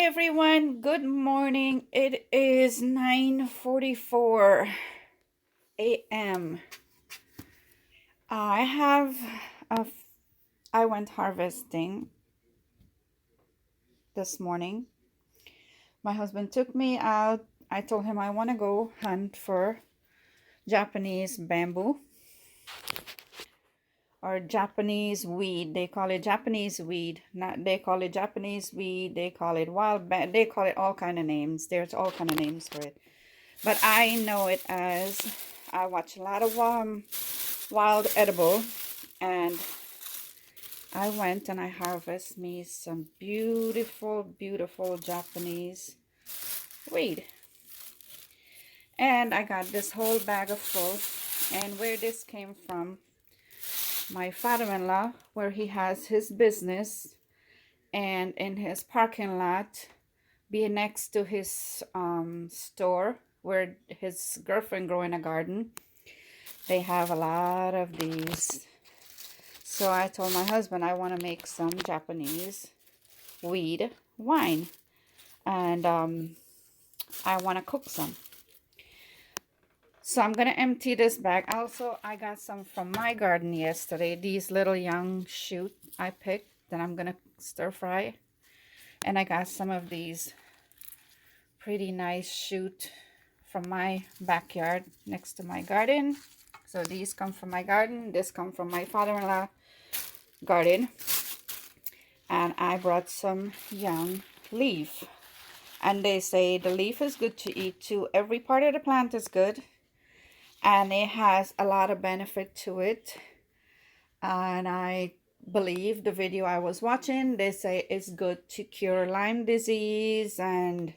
everyone, good morning. It is 9:44 a.m. I have a I went harvesting this morning. My husband took me out. I told him I want to go hunt for Japanese bamboo or Japanese weed. They call it Japanese weed. Not they call it Japanese weed. They call it they call it all kind of names. There's all kind of names for it. But I know it as I watch a lot of wild edible, and I went and I harvest me some beautiful Japanese weed. And I got this whole bag of full. And where this came from, my father-in-law, where he has his business, and in his parking lot, be next to his store where his girlfriend growing a garden, they have a lot of these. So I told my husband I want to make some Japanese weed wine, and I want to cook some. So I'm going to empty this bag. Also, I got some from my garden yesterday. These little young shoot I picked that I'm going to stir fry. And I got some of these pretty nice shoot from my backyard next to my garden. So these come from my garden. This come from my father-in-law garden. And I brought some young leaf. And they say the leaf is good to eat too. Every part of the plant is good. And it has a lot of benefit to it. And I believe the video I was watching, they say it's good to cure Lyme disease, and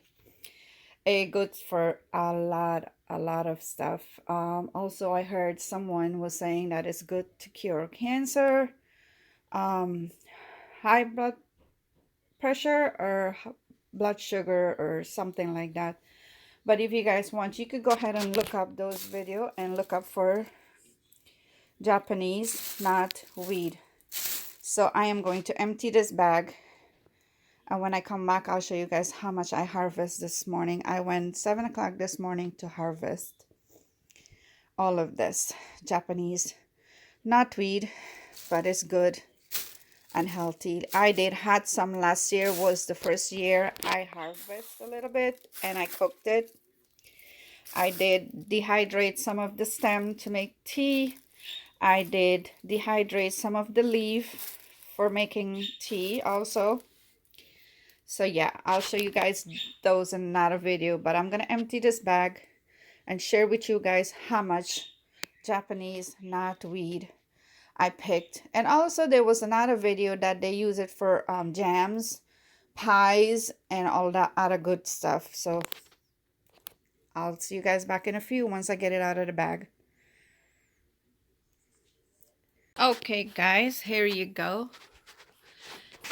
it's good for a lot of stuff. Also, I heard someone was saying that it's good to cure cancer, high blood pressure, or blood sugar, or something like that. But if you guys want, you could go ahead and look up those videos and look up for Japanese knot weed. So I am going to empty this bag, and when I come back, I'll show you guys how much I harvest this morning. I went 7 o'clock this morning to harvest all of this Japanese knotweed, but it's good and healthy. I had some last year, was the first year I harvest a little bit, and I cooked it. I did dehydrate some of the stem to make tea. I did dehydrate some of the leaf for making tea also. So yeah, I'll show you guys those in another video, but I'm gonna empty this bag and share with you guys how much Japanese knotweed I picked. And also there was another video that they use it for jams, pies, and all that other good stuff. So I'll see you guys back in a few once I get it out of the bag. Okay guys, here you go.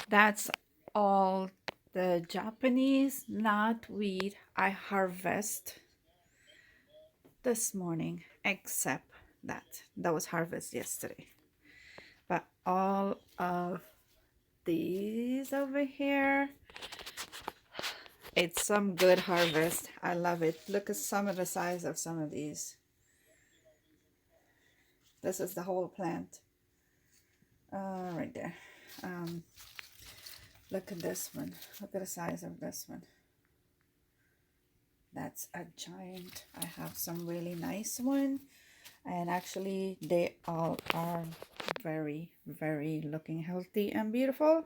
That's all the Japanese knotweed I harvest this morning, except that was harvest yesterday. But all of these over here, it's some good harvest. I love it. Look at some of the size of some of these. This is the whole plant. Right there. Look at this one. Look at the size of this one. That's a giant. I have some really nice one, and actually they all are very looking healthy and beautiful.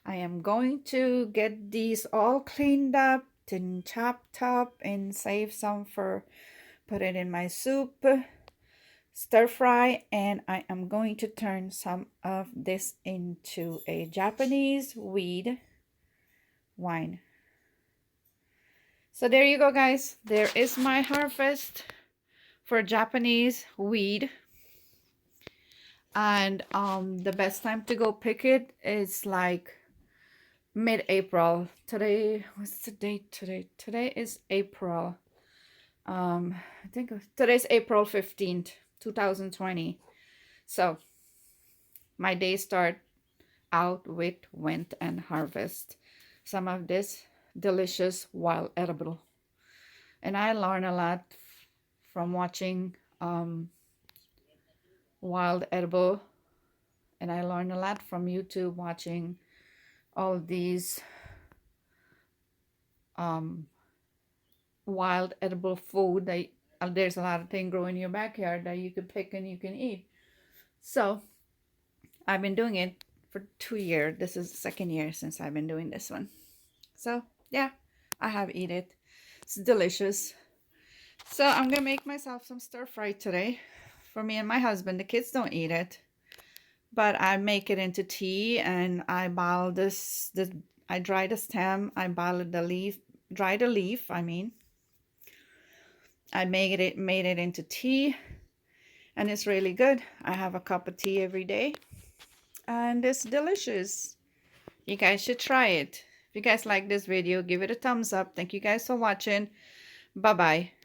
I am going to get these all cleaned up and chopped up and save some for put it in my soup, stir fry, and I am going to turn some of this into a Japanese weed wine. So there you go guys, there is my harvest for Japanese weed. And the best time to go pick it is like mid-April. Today, what's the date today? Today is April. I think today's April 15th, 2020. So my day start out with went and harvest. some of this delicious wild edible. And I learn a lot from watching wild edible, and I learn a lot from YouTube watching all these wild edible food that there's a lot of things growing in your backyard that you can pick and you can eat. So I've been doing it for 2 years. This is the second year since I've been doing this one. So yeah, I have eat it. It's delicious. So I'm gonna make myself some stir fry today for me and my husband. The kids don't eat it, but I make it into tea, and I boil this. I dry the stem. I boil the leaf. Dry the leaf. I mean, I made it into tea, and it's really good. I have a cup of tea every day, and it's delicious. You guys should try it. If you guys like this video, give it a thumbs up. Thank you guys for watching. Bye bye.